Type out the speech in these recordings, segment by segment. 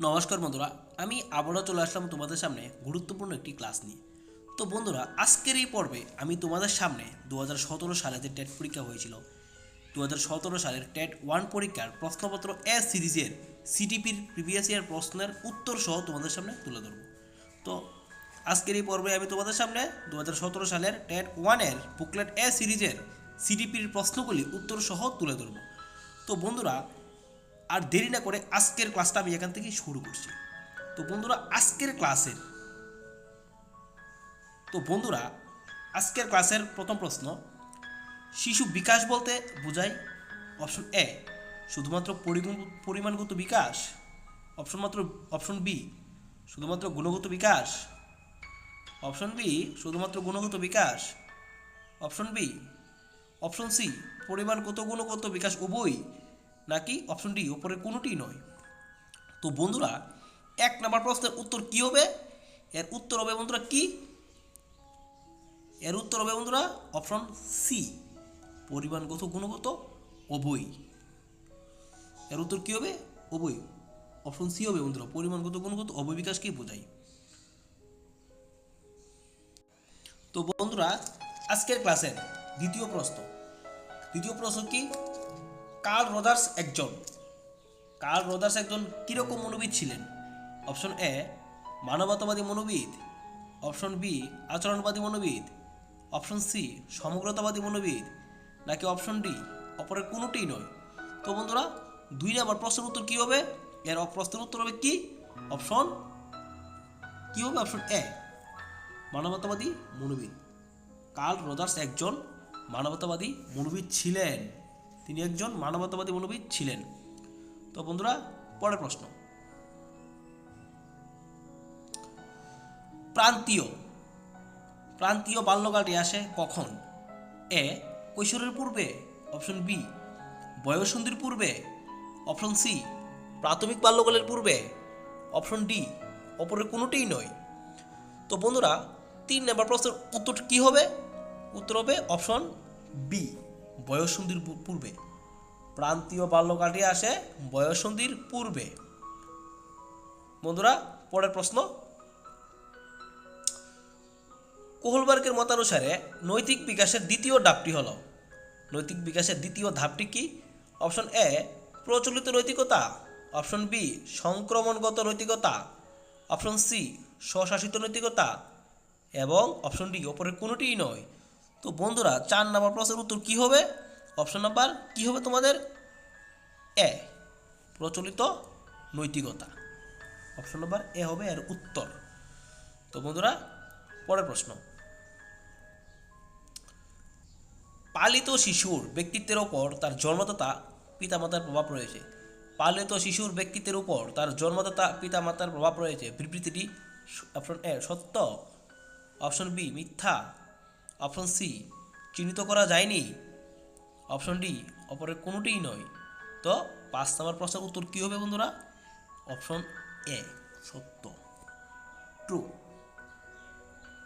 নমস্কার বন্ধুরা, আমি আবারও চলে আসলাম তোমাদের সামনে গুরুত্বপূর্ণ একটি ক্লাস নিয়ে। তো বন্ধুরা, আজকের এই পর্বে আমি তোমাদের সামনে 2017 সালে যে টেট পরীক্ষা হয়েছিল, 2017 সালের টেট 1 পরীক্ষার প্রশ্নপত্র এ সিরিজের সিটিপির প্রিভিয়াস ইয়ার প্রশ্নের উত্তর সহ তোমাদের সামনে তুলে ধরব। তো আজকের এই পর্বে আমি তোমাদের সামনে 2017 সালের টেট 1-এর বুকলেট এ সিরিজের সিটিপির প্রশ্নগুলি উত্তর সহ তুলে ধরব। তো বন্ধুরা, আর দেরি না করে আজকের ক্লাসটা আমি এখান থেকে শুরু করছি। তো বন্ধুরা, আজকের ক্লাসের প্রথম প্রশ্ন, শিশু বিকাশ বলতে বোঝায় অপশন এ শুধুমাত্র পরিমাণগত বিকাশ, অপশন বি শুধুমাত্র গুণগত বিকাশ, অপশন বি শুধুমাত্র গুণগত বিকাশ, অপশন সি পরিমাণগত গুণগত বিকাশ উভয়ই, নাকি অপশন ডি উপরের কোনোটিই নয়। তো বন্ধুরা, 1 নম্বর প্রশ্নের উত্তর কি হবে? এর উত্তর হবে বন্ধুরা অপশন সি, পরিমাণগত গুণগত উভয়ই। এর উত্তর কি হবে? উভয়। অপশন সি হবে বন্ধুরা, পরিমাণগত গুণগত উভয় বিকাশকেই বোঝায়। তো বন্ধুরা, আজকের ক্লাসের দ্বিতীয় প্রশ্ন কি? কার্ল রজার্স একজন কিরকম মনোবিদ ছিলেন? অপশন এ মানবতাবাদী মনোবিদ, অপশন বি আচরণবাদী মনোবিদ, অপশন সি সমগ্রতাবাদী মনোবিদ, নাকি অপশন ডি অপরের কোনোটিই নয়। তো বন্ধুরা, 2 নম্বর প্রশ্নের উত্তর কি হবে? এর প্রশ্নের উত্তর হবে কি? অপশন এ মানবতাবাদী মনোবিদ। কার্ল রজার্স একজন মানবতাবাদী মনোবিদ ছিলেন। তিনি একজন মানবতাবাদী মনোবিদ ছিলেন। তো বন্ধুরা, পরের প্রশ্ন, প্রান্তীয় বাল্যকালটি আসে কখন? এ কৈশোরের পূর্বে, অপশন বি বয়ঃসন্ধির পূর্বে, অপশন সি প্রাথমিক বাল্যকালের পূর্বে, অপশন ডি অপরের কোনোটিই নয়। তো বন্ধুরা, 3 নম্বর প্রশ্নের উত্তর কি হবে? উত্তর হবে অপশন বি, বয়ঃসন্ধির পূর্বে। প্রান্তীয় বাল্যকালটি আসে বয়ঃসন্ধির পূর্বে। বন্ধুরা, পরের প্রশ্ন, কোহলবার্গের মতানুসারে নৈতিক বিকাশের দ্বিতীয় ধাপটি কি? অপশন এ প্রচলিত নৈতিকতা, অপশন বি সংক্রমণগত নৈতিকতা, অপশন সি স্বশাসিত নৈতিকতা, এবং অপশন ডি অপরের কোনোটিই নয়। তো বন্ধুরা, 4 নম্বর প্রশ্নের উত্তর কি হবে? অপশন নাম্বার কি হবে তোমাদের? এ প্রচলিত নৈতিকতা। অপশন নাম্বার এ হবে এর উত্তর। তো বন্ধুরা, পরের প্রশ্ন, পালিত শিশুর ব্যক্তিত্বের ওপর তার জন্মদাতা পিতামাতার প্রভাব রয়েছে। বিবৃতিটি অপশন এ সত্য, অপশন বি মিথ্যা, অপশন সি চিহ্নিত করা যায়নি, অপশন ডি অপরের কোনোটিই নয়। তো 5 নম্বর প্রশ্নের উত্তর কি হবে বন্ধুরা? অপশন এ সত্য, ট্রু।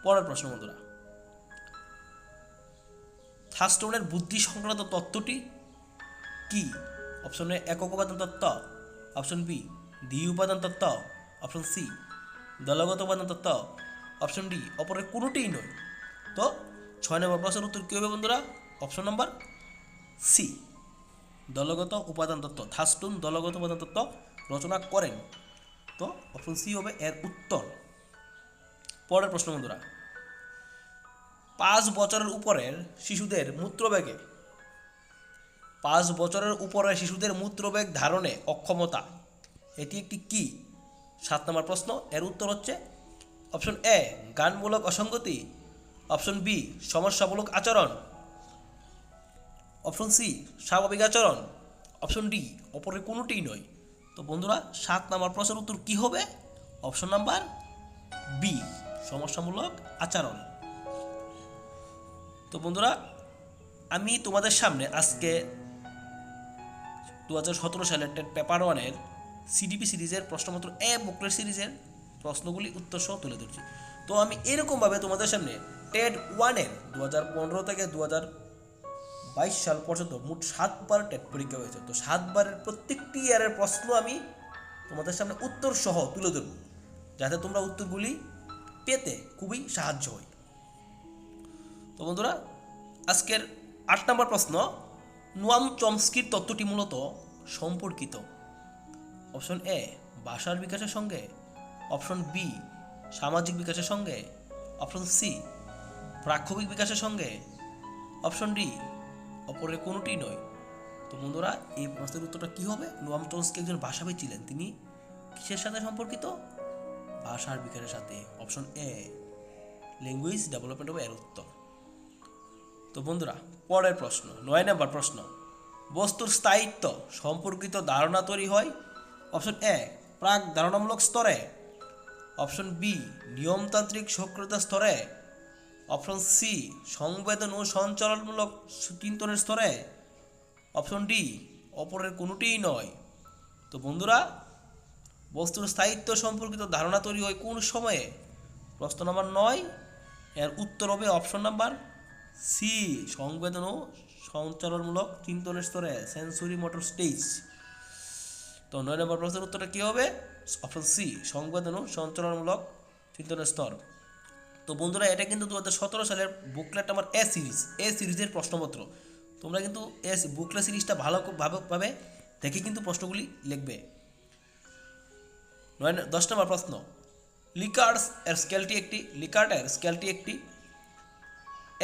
পরের প্রশ্ন বন্ধুরা, থার্স্টোনের বুদ্ধি সংক্রান্ত তত্ত্বটি কি? অপশন এ একক উপাদান তত্ত্ব, অপশন বি দ্বি উপাদান তত্ত্ব, অপশন সি দলগত উপাদান তত্ত্ব, অপশন ডি অপরের কোনোটিই নয়। তো 6 নম্বর প্রশ্নের উত্তর কী হবে বন্ধুরা? অপশন নাম্বার সি, দলগত উপাদান তত্ত্ব। থার্স্টোন দলগত উপাদান তত্ত্ব রচনা করেন। তো অপশন সি হবে এর উত্তর। পরের প্রশ্ন বন্ধুরা, 5 বছরের উপরের শিশুদের মূত্রবেগ ধারণে অক্ষমতা এটি একটি কি? 7 নম্বর প্রশ্ন, এর উত্তর হচ্ছে অপশন এ গানমূলক অসঙ্গতি, অপশন বি সমস্যামূলক আচরণ, অপশন সি স্বাভাবিক আচরণ, অপশন ডি অপরের কোনোটিই নয়। তো বন্ধুরা, 7 নম্বর প্রশ্নের উত্তর কি হবে? অপশন নাম্বার বি, সমস্যামূলক আচরণ। তো বন্ধুরা, আমি তোমাদের সামনে আজকে 2017 সালের টেট পেপার 1-এর সিডিপি সিরিজের প্রশ্নপত্র এ বুকলেট সিরিজের প্রশ্নগুলি উত্তর সহ তুলে ধরছি। তো আমি এরকমভাবে তোমাদের সামনে টেট 1-এর 2015 থেকে 2022 সাল পর্যন্ত মোট 7 বার টেট পরীক্ষা হয়েছে। তো 7 বারের প্রত্যেকটি ইয়ারের প্রশ্ন আমি তোমাদের সামনে উত্তর সহ তুলে ধরব, যাতে তোমরা উত্তরগুলি পেতে খুবই সাহায্য হয়। তো বন্ধুরা, আজকের 8 নম্বর প্রশ্ন, নোয়াম চমস্কির তত্ত্বটি মূলত সম্পর্কিত। অপশন এ ভাষার বিকাশের সঙ্গে, অপশন বি সামাজিক বিকাশের সঙ্গে, অপশন সি প্রাক্ষবিক বিকাশের সঙ্গে, অপশন ডি অপরের কোনোটি নয়। তো বন্ধুরা, এই প্রশ্নের উত্তরটা কী হবে? নোয়াম চমস্কি একজন ভাষাবিদ ছিলেন, তিনি কিসের সাথে সম্পর্কিত? ভাষার বিকাশের সাথে। অপশন এ ল্যাঙ্গুয়েজ ডেভেলপমেন্ট হবে এর উত্তর। তো বন্ধুরা, পরের প্রশ্ন, 9 নম্বর প্রশ্ন, বস্তুর স্থায়িত্ব সম্পর্কিত ধারণা তৈরি হয়। অপশন এ প্রাক ধারণামূলক স্তরে, অপশন বি নিয়মতান্ত্রিক সক্রিয়তা স্তরে, অপশন সি সংবেদন ও সঞ্চালনমূলক চিন্তনের স্তরে, অপশন ডি অপরের কোনোটিই নয়। তো বন্ধুরা, বস্তুর স্থায়িত্ব সম্পর্কিত ধারণা তৈরি হয় কোন সময়ে? প্রশ্ন নম্বর 9, এর উত্তর হবে অপশন নাম্বার সি সংবেদন ও সঞ্চালনমূলক চিন্তনের স্তরে, সেন্সরি মোটর স্টেজ। তো 9 নম্বর প্রশ্নের উত্তরটা কী হবে? অপশন সি সংবেদন ও সঞ্চালনমূলক চিন্তনের স্তর। তো বন্ধুরা, এটা কিন্তু 2017 সালের বুকলেট নাম্বার এ সিরিজের প্রশ্নপত্র। তোমরা কিন্তু বুকলেট সিরিজটা ভালোভাবে দেখে কিন্তু প্রশ্নগুলি লিখবে। 10 নম্বর প্রশ্ন, লিকার্টের স্কেলটি একটি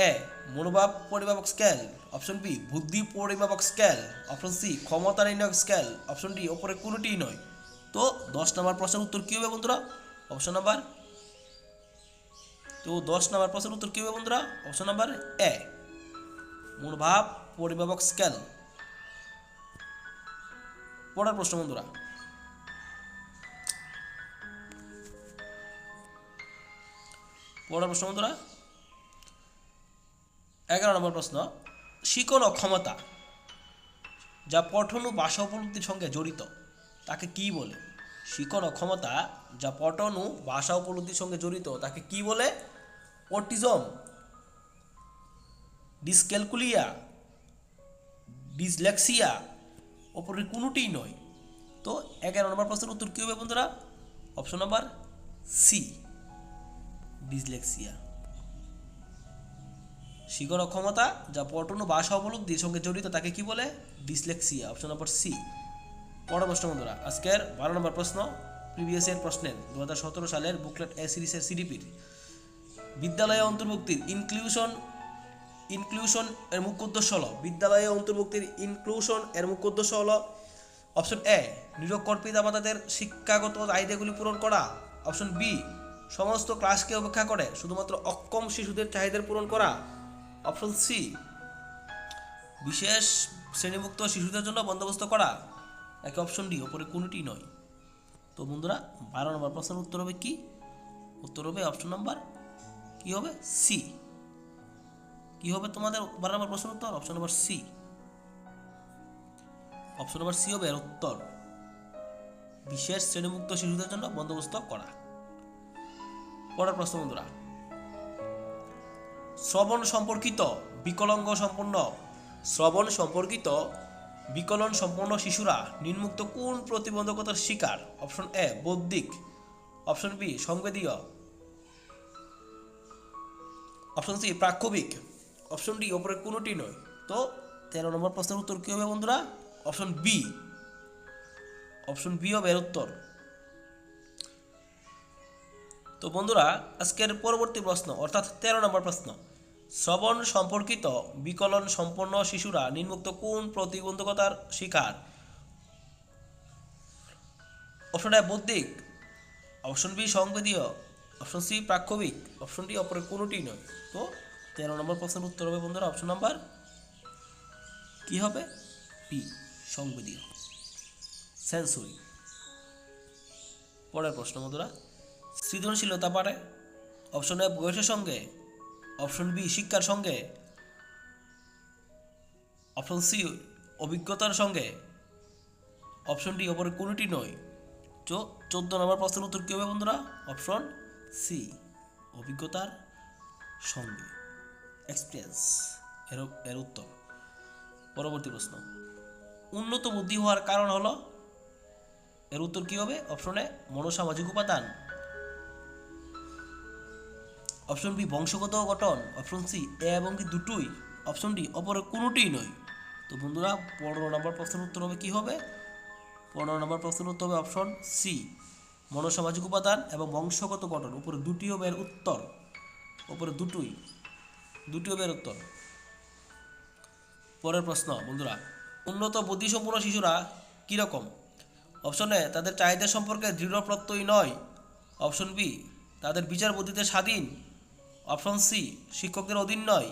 এ মনোভাব পরিমাপক স্কেল, অপশন বি বুদ্ধি পরিমাপক স্কেল, অপশন সি ক্ষমতা নির্ণায়ক স্কেল, অপশন ডি ওপরে কোনোটিই নয়। তো 10 নম্বর প্রশ্নের উত্তর কী হবে বন্ধুরা? অপশন নাম্বার 10 এ মনোভাব পরিমাপক স্কেল। পরের প্রশ্ন বন্ধুরা, পরের প্রশ্ন বন্ধুরা 11 নম্বর প্রশ্ন, শিকন ও ক্ষমতা যা পঠন ও ভাষা উপলব্ধির সঙ্গে জড়িত তাকে কি বলে? শিকন ও ক্ষমতা যা পঠন ও ভাষা উপলব্ধির সঙ্গে জড়িত তাকে কি বলে? অটিজম, ডিসক্যালকুলিয়া, ডিসলেক্সিয়া, অপরের কোনোটিই নয়। তো 11 নম্বর প্রশ্নের উত্তর কী হবে বন্ধুরা? Option number C dyslexia. শিকন ও ক্ষমতা যা পঠন ও ভাষা উপলব্ধির সঙ্গে জড়িত তাকে কি বলে? ডিসলেক্সিয়া। Option number C. পরের প্রশ্ন বন্ধুরা, আজকের 12 নম্বর প্রশ্ন, প্রিভিয়াস ইয়ার প্রশ্নের 2017 সালের বুকলেট এ সিরিজের সিডিপির বিদ্যালয়ে অন্তর্ভুক্তির ইনক্লুশন এর মুখ্য উদ্দেশ্য হলো, বিদ্যালয়ে অন্তর্ভুক্তির ইনক্লুশন এর মুখ্য উদ্দেশ্য হলো অপশন এ নিরক্ষর পিতামাতাদের শিক্ষাগত চাহিদাগুলি পূরণ করা, অপশন বি সমস্ত ক্লাসকে উপেক্ষা করে শুধুমাত্র অক্ষম শিশুদের চাহিদা পূরণ করা, অপশন সি বিশেষ শ্রেণীভুক্ত শিশুদের জন্য বন্দোবস্ত করা, নাকি অপশন ডি ওপরে কোনোটি নয়। তো বন্ধুরা, 12 নম্বর প্রশ্নের উত্তর হবে কি? উত্তর হবে অপশন নাম্বার কি হবে? সি। কি হবে তোমাদের 12 নম্বর প্রশ্নের উত্তর? Option number C. Option number C হবে এর উত্তর, বিশেষ শ্রেণীভুক্ত শিশুদের জন্য বন্দোবস্ত করা। পরের প্রশ্ন বন্ধুরা, শ্রবণ সম্পর্কিত বিকলন সম্পন্ন শিশুরা নিম্নোক্ত কোন প্রতিবন্ধকতার শিকার? অপশন এ বৌদ্ধিক, অপশন বি সংবেদীয়, অপশন সি প্রাক্ষবিক, অপশন ডি ওপরে কোনোটি নয়। তো 13 নম্বর প্রশ্নের উত্তর কী হবে বন্ধুরা? অপশন বি হবে এর উত্তর। তো বন্ধুরা, আজকের পরবর্তী প্রশ্ন অর্থাৎ 13 নম্বর প্রশ্ন, শ্রবণ সম্পর্কিত বিকলন সম্পন্ন শিশুরা নিম্নোক্ত কোন প্রতিবন্ধকতার শিকার? অপশন এ বৌদ্ধিক, অপশন বি সংবেদীয়, অপশন সি প্রাক্ষবিক, অপশন ডি অপরের কোনোটি নয়। তো 13 নম্বর প্রশ্নের উত্তর হবে বন্ধুরা অপশন নাম্বার কি হবে? বি সংবেদীয়, সেন্সরি। পরের প্রশ্ন বন্ধুরা, সৃজনশীলতা পারে অপশন এ বয়সের সঙ্গে, অপশন বি শিক্ষার সঙ্গে, অপশন সি অভিজ্ঞতার সঙ্গে, অপশন ডি ওপরে কোনোটি নয়। 14 নম্বর প্রশ্নের উত্তর কী হবে বন্ধুরা? অপশন সি অভিজ্ঞতার সঙ্গে, এক্সপিরিয়েন্স এর উত্তর। পরবর্তী প্রশ্ন, উন্নত বুদ্ধি হওয়ার কারণ হলো, এর উত্তর কি হবে? অপশন এ মনোসামাজিক উপাদান, অপশন বি বংশগত গঠন, অপশন সি এ এবং কি দুটোই, অপশন ডি অপরের কোনোটিই নয়। তো বন্ধুরা 15 নম্বর প্রশ্নের উত্তর হবে কি হবে? 15 নম্বর প্রশ্নের উত্তর হবে অপশন সি মনোসামাজিক উপাদান এবং বংশগত গঠন। উপরে দুটি হবে এর উত্তর, উপরে দুটি হবে এর উত্তর। পরের প্রশ্ন বন্ধুরা, উন্নত বুদ্ধিসম্পন্ন শিশুরা কীরকম? অপশন এ তাদের চাহিদা সম্পর্কে দৃঢ় প্রত্যয়ী নয়, অপশন বি তাদের বিচার বুদ্ধিতে স্বাধীন, অপশন সি শিক্ষকদের অধীন নয়,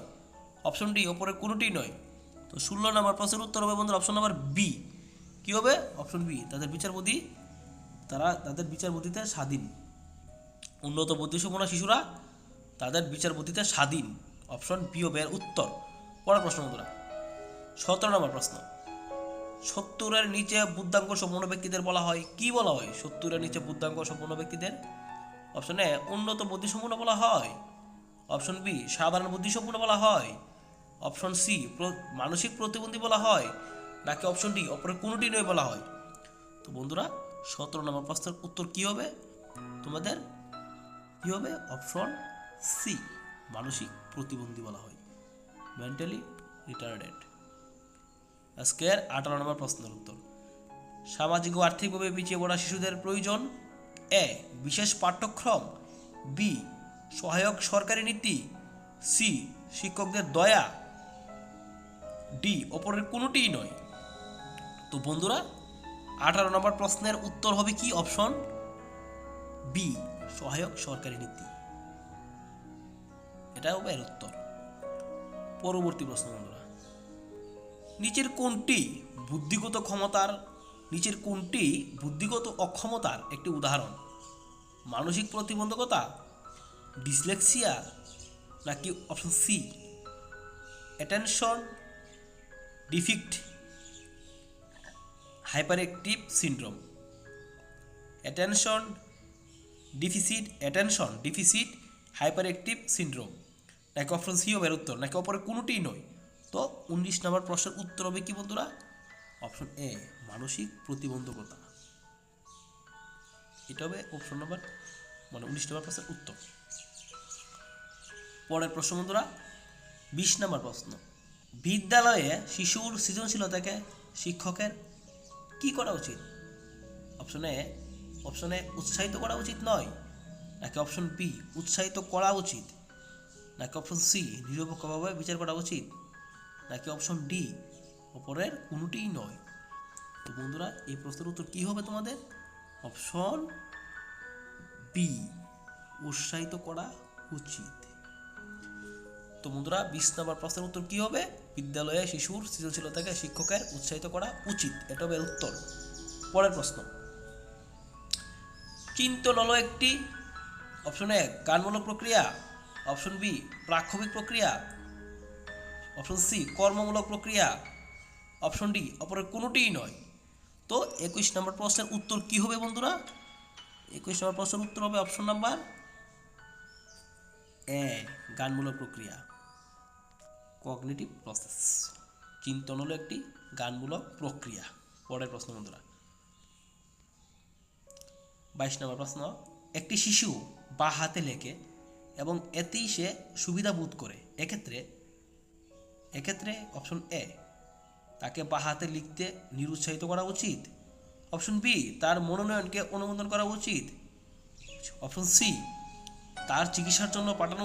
অপশন ডি ওপরের কোনোটি নয়। তো 16 নম্বর প্রশ্নের উত্তর হবে বন্ধুরা অপশন নাম্বার বি। কী হবে? অপশন বি তাদের বিচার বুদ্ধিতে স্বাধীন। উন্নত বুদ্ধিসম্পন্ন শিশুরা তাদের বিচার বুদ্ধিতে স্বাধীন, অপশন বি হবে এর উত্তর। পরের প্রশ্ন বন্ধুরা 17 নম্বর প্রশ্ন, 70-এর নিচে বুদ্ধাঙ্গ সম্পন্ন ব্যক্তিদের বলা হয় কি? বলা হয় 70-এর নিচে বুদ্ধাঙ্গ সম্পন্ন ব্যক্তিদের? অপশন এ উন্নত বুদ্ধিসম্পন্ন বলা হয়, অপশন বি সাধারণ বুদ্ধিসম্পন্ন বলা হয়, অপশন সি মানসিক প্রতিবন্ধী বলা হয়, নাকি অপশন ডি অপরের কোনোটি নয় বলা হয়। তো বন্ধুরা 17 নম্বর প্রশ্নের উত্তর কি হবে তোমাদের? কি হবে? অপশন সি মানসিক প্রতিবন্ধী বলা হয়, মেন্টালি রিটার্ডেড। আজকের 18 নম্বর প্রশ্নের উত্তর, সামাজিক ও আর্থিকভাবে পিছিয়ে পড়া শিশুদের প্রয়োজন এ বিশেষ পাঠ্যক্রম, বি সহায়ক সরকারি নীতি, সি শিক্ষকদের দয়া, ডি অপরের কোনোটিই নয়। তো বন্ধুরা 18 নম্বর প্রশ্নের উত্তর হবে কি? অপশন বি সহায়ক সরকারি নীতি, এটা হবে এর উত্তর। পরবর্তী প্রশ্ন বন্ধুরা, নিচের কোনটি বুদ্ধিগত অক্ষমতার একটি উদাহরণ? মানসিক প্রতিবন্ধকতা, ডিসলেক্সিয়া, নাকি option C attention deficit hyperactive syndrome, attention deficit hyperactive syndrome, নাকি অপশন সি হবে এর উত্তর, নাকি অপরের কোনোটিই নয়। তো 19 নম্বর প্রশ্নের উত্তর হবে কি বন্ধুরা? অপশন এ মানসিক প্রতিবন্ধকতা, এটা হবে অপশন নম্বর 19 নম্বর প্রশ্নের উত্তর। পরের প্রশ্ন বন্ধুরা 20 নম্বর প্রশ্ন, বিদ্যালয়ে শিশুর সৃজনশীলতাকে শিক্ষকের কি করা উচিত? অপশনে উৎসাহিত করা উচিত নয়, নাকি অপশন বি উৎসাহিত করা উচিত, নাকি অপশন সি নিরপেক্ষভাবে বিচার করা উচিত, নাকি অপশন ডি অপরের কোনোটিই নয়। তো বন্ধুরা এই প্রশ্নের উত্তর কি হবে তোমাদের? অপশন বি উৎসাহিত করা উচিত। তো বন্ধুরা 20 নম্বর প্রশ্নের উত্তর কি হবে? বিদ্যালয়ে শিশুর সৃজনশীলতাকে শিক্ষকের উৎসাহিত করা উচিত, এটা হবে এর উত্তর। পরের প্রশ্ন, চিন্তন হলো একটি অপশন এ জ্ঞানমূলক প্রক্রিয়া, অপশন বি প্রাক্ষোভিক প্রক্রিয়া, অপশন সি কর্মমূলক প্রক্রিয়া, অপশন ডি অপরের কোনোটিই নয়। তো 21 নম্বর প্রশ্নের উত্তর কি হবে বন্ধুরা? 21 নম্বর প্রশ্নের উত্তর হবে অপশন নাম্বার এ জ্ঞানমূলক প্রক্রিয়া, কগনিটিভ প্রসেস। চিন্তন হলো একটি জ্ঞানমূলক প্রক্রিয়া। পরের প্রশ্ন বন্ধুরা 22 নম্বর প্রশ্ন, একটি শিশু বা হাতে লেখে এবং এতেই সে সুবিধা বোধ করে, এক্ষেত্রে অপশন এ তাকে বা হাতে লিখতে নিরুৎসাহিত করা উচিত, অপশন বি তার মনোনয়নকে অনুমোদন করা উচিত, অপশন সি তাকে চিকিৎসার জন্য পাঠানো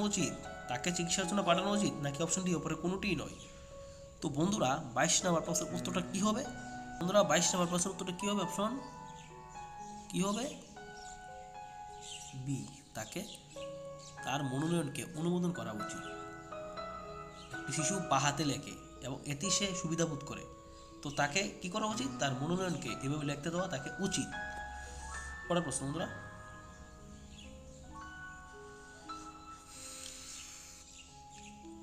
উচিত, নাকি অপশন ডি অপরের কোনোটিই নয়। তো বন্ধুরা 22 নম্বর প্রশ্নের উত্তরটা কি হবে? বন্ধুরা 22 নম্বর প্রশ্নের উত্তরটা কি হবে? অপশন কি হবে? বি তাকে তার মনোনয়নকে অনুমোদন করা উচিত। একটি শিশু বা হাতে লেখে এবং এতেই সে সুবিধা বোধ করে, তো তাকে কি করা উচিত? তার মনোনয়নকে এভাবে লিখতে দেওয়া তাকে উচিত। পরের প্রশ্ন বন্ধুরা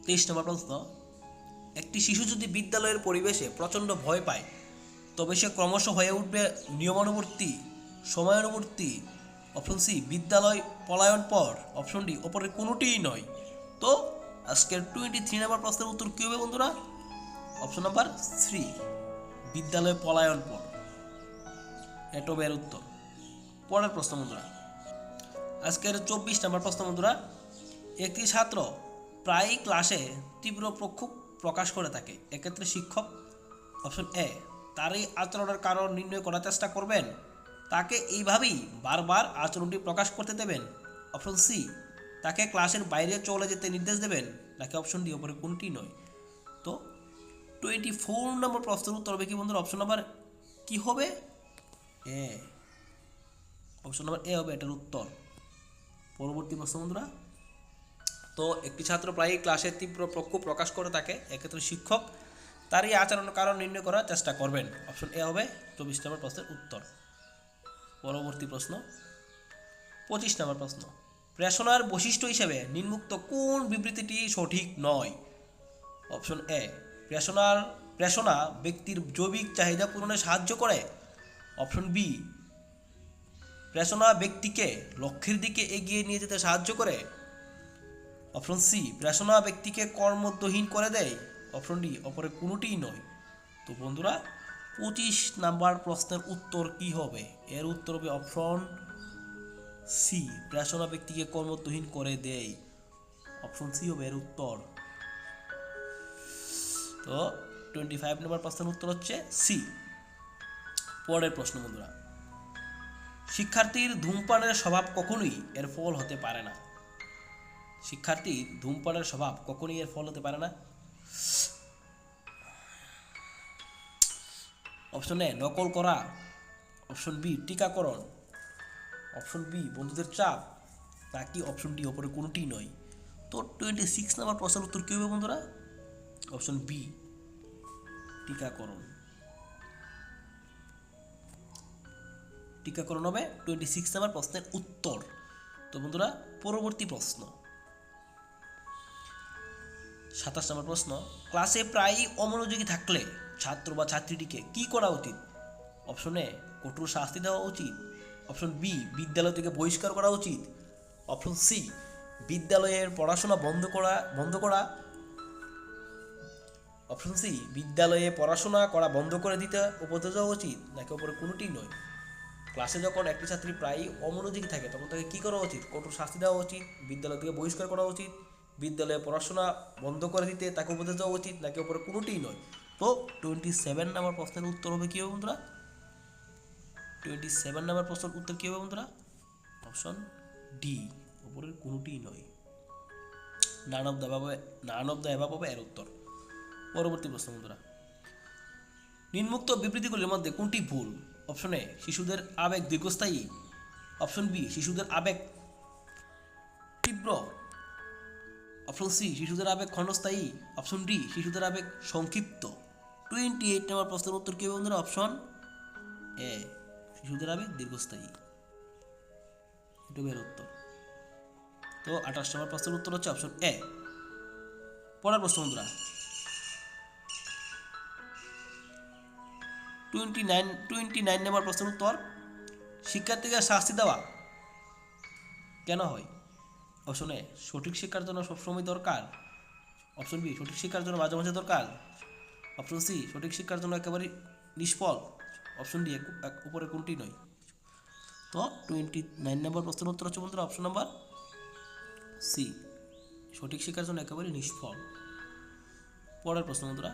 23 নম্বর প্রশ্ন, একটি শিশু যদি বিদ্যালয়ের পরিবেশে প্রচণ্ড ভয় পায় তবে সে ক্রমশ হয়ে উঠবে নিয়মানুবর্তী, সময়ানুবর্তী, অপশন সি বিদ্যালয় পলায়ন পর, অপশন ডি অপরের কোনোটিই নয়। তো আজকের 23 নম্বর প্রশ্নের উত্তর কী হবে বন্ধুরা? অপশন নাম্বার 3 বিদ্যালয় পলায়ন পর, এটা হবে এর উত্তর। পরের প্রশ্ন বন্ধুরা, আজকের 24 নম্বর প্রশ্ন বন্ধুরা, একটি ছাত্র প্রায়ই ক্লাসে তীব্র প্রক্ষোভ প্রকাশ করে থাকে, এক্ষেত্রে শিক্ষক অপশন এ তার এই আচরণের কারণ নির্ণয় করার চেষ্টা করবেন, তাকে এইভাবেই বারবার আচরণটি প্রকাশ করতে দেবেন, অপশন সি তাকে ক্লাসের বাইরে চলে যেতে নির্দেশ দেবেন, নাকি অপশন ডি ওপরে কোনটি নয়। তো 24 নম্বর প্রশ্নের উত্তর হবে কি বন্ধুরা? অপশন নাম্বার কি হবে? এ। অপশন নাম্বার এ হবে এটার উত্তর। পরবর্তী প্রশ্ন বন্ধুরা, তো একটি ছাত্র প্রায়ই ক্লাসে তীব্র প্রক্ষোভ প্রকাশ করে থাকে, এক্ষেত্রে শিক্ষক তার এই আচরণের কারণ নির্ণয় করার চেষ্টা করবেন, অপশন এ হবে 24 নম্বর প্রশ্নের উত্তর। পরবর্তী প্রশ্ন 25 নম্বর প্রশ্ন, প্রেষণার বৈশিষ্ট্য হিসেবে নিম্নোক্ত কোন বিবৃতিটি সঠিক নয়? অপশন এ প্রেষণা ব্যক্তির জৈবিক চাহিদা পূরণে সাহায্য করে, অপশন বি প্রেষণা ব্যক্তিকে লক্ষ্যের দিকে এগিয়ে নিয়ে যেতে সাহায্য করে, অপশন সি প্রেষণা ব্যক্তিকে কর্মদ্যহীন করে দেয়, অপশন ডি অপরে কোনোটিই নয়। তো বন্ধুরা 25 নাম্বার প্রশ্নের উত্তর কি হবে? এর উত্তর হবে অপশন সি, প্রেষণা ব্যক্তিকে কর্মদ্যহীন করে দেয়, অপশন সি হবে এর উত্তর। তো 25 নম্বর প্রশ্নের উত্তর হচ্ছে সি। পরের প্রশ্ন বন্ধুরা, শিক্ষার্থীর ধূমপানের স্বভাব কখনোই এর ফল হতে পারে না, শিক্ষার্থীর ধূমপানের স্বভাব কখনোই এর ফল হতে পারে না। অপশন এ নকল করা, অপশন বি টিকাকরণ, অপশন বি বন্ধুদের চাপ, নাকি অপশন ডি ওপরে কোনোটি নয়। তো 26 নম্বর প্রশ্নের উত্তর কী হবে বন্ধুরা? অপশন বি টিকাকরণ। টিকাকরণ হবে 26 নম্বর প্রশ্নের উত্তর। তো বন্ধুরা পরবর্তী প্রশ্ন 27 নম্বর প্রশ্ন, ক্লাসে প্রায়ই অমনোযোগী থাকলে ছাত্র বা ছাত্রীটিকে কি করা উচিত? অপশন এ কঠোর শাস্তি দেওয়া উচিত, অপশন বি বিদ্যালয় থেকে বহিষ্কার করা উচিত, অপশন সি বিদ্যালয়ের পড়াশোনা বন্ধ করা, অপশন সি বিদ্যালয়ে পড়াশোনা করা বন্ধ করে দিতে উপদেশ দেওয়া উচিত, নাকি ওপরে কোনোটি নয়। ক্লাসে যখন একটি ছাত্রী প্রায়ই অমনোযোগী থাকে তখন তাকে কী করা উচিত? কঠোর শাস্তি দেওয়া উচিত, বিদ্যালয় থেকে বহিষ্কার করা উচিত, বিদ্যালয়ে পড়াশোনা বন্ধ করে দিতে তাকে উপদেশ দেওয়া উচিত, নাকি ওপরে কোনোটিই নয়। তো 27 নম্বর প্রশ্নের উত্তর হবে কী হবে বন্ধুরা? 27 নম্বর প্রশ্নের উত্তর কী হবে বন্ধুরা? অপশন ডি, ওপরের কোনোটিই নয়। নান অফ দ্য অ্যাবাভ হবে এর উত্তর। পরবর্তী প্রশ্ন বন্ধুরা, নিম্নোক্ত বিবৃতিগুলির মধ্যে কোনটি ভুল? অপশন এ শিশুদের আবেগ দীর্ঘস্থায়ী, অপশন বি শিশুদের আবেগ তীব্র, অপশন সি শিশুদের আবেগ ক্ষণস্থায়ী, অপশন ডি শিশুদের আবেগ সংক্ষিপ্ত। 28 নম্বর প্রশ্নের উত্তর কী হবে বন্ধুরা? অপশন এ শিশুদের আবেগ দীর্ঘস্থায়ী, এটা এর উত্তর। তো 28 নম্বর প্রশ্নের উত্তর হচ্ছে অপশন এ। পরের প্রশ্ন বন্ধুরা 29 নম্বর প্রশ্নের উত্তর, শিক্ষার্থীকে শাস্তি দেওয়া কেন হয়? অপশন এ সঠিক শিক্ষার জন্য সবসময় দরকার, অপশন বি সঠিক শিক্ষার জন্য মাঝে মাঝে দরকার, অপশন সি সঠিক শিক্ষার জন্য একেবারে নিষ্ফল, অপশন ডি উপরে কোনটি নয়। তো 29 নম্বর প্রশ্নের উত্তর হচ্ছে বন্ধুরা অপশন নাম্বার সি, সঠিক শিক্ষার জন্য একেবারে নিষ্ফল। পরের প্রশ্ন বন্ধুরা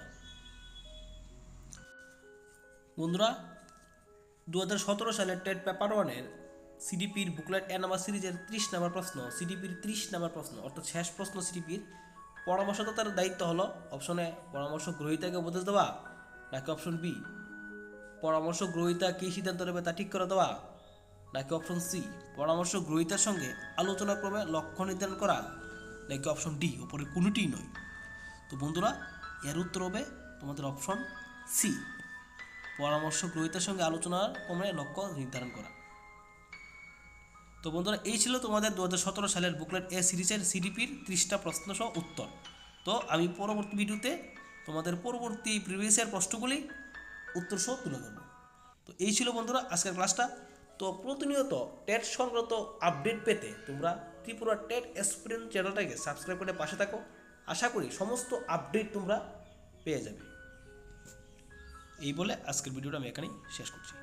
2017 সালের টেট পেপার 1-এর সিডিপির বুকলেট এ নাম্বার সিরিজের 30 নম্বর প্রশ্ন, সিডিপির 30 নম্বর প্রশ্ন অর্থাৎ শেষ প্রশ্ন সিডিপির, পরামর্শদাতার দায়িত্ব হলো অপশন এ পরামর্শ গ্রহীতাকে উপদেশ দেওয়া, নাকি অপশন বি পরামর্শ গ্রহীতা কী সিদ্ধান্ত নেবে তা ঠিক করে দেওয়া, নাকি অপশন সি পরামর্শ গ্রহীতার সঙ্গে আলোচনা ক্রমে লক্ষ্য নির্ধারণ করা, নাকি অপশন ডি উপরে কোনোটিই নয়। তো বন্ধুরা এর উত্তর হবে তোমাদের অপশন সি, পরামর্শ গ্রহীতার সঙ্গে আলোচনার ক্রমে লক্ষ্য নির্ধারণ করা। তো বন্ধুরা এই ছিল তোমাদের 2017 সালের বুকলেট এ সিরিজের সিডিপির 30টা প্রশ্ন সহ উত্তর। তো আমি পরবর্তী ভিডিওতে তোমাদের পরবর্তী প্রিভিয়াস ইয়ার প্রশ্নগুলি উত্তর সহ তুলে ধরব। তো এই ছিল বন্ধুরা আজকের ক্লাসটা। তো প্রতিনিয়ত টেট সংক্রান্ত আপডেট পেতে তোমরা ত্রিপুরা টেট এক্সপিরিয়েন্স চ্যানেলটাকে সাবস্ক্রাইব করে পাশে থাকো। আশা করি সমস্ত আপডেট তোমরা পেয়ে যাবে। এই বলে আজকের ভিডিওটা আমি এখানেই শেষ করছি।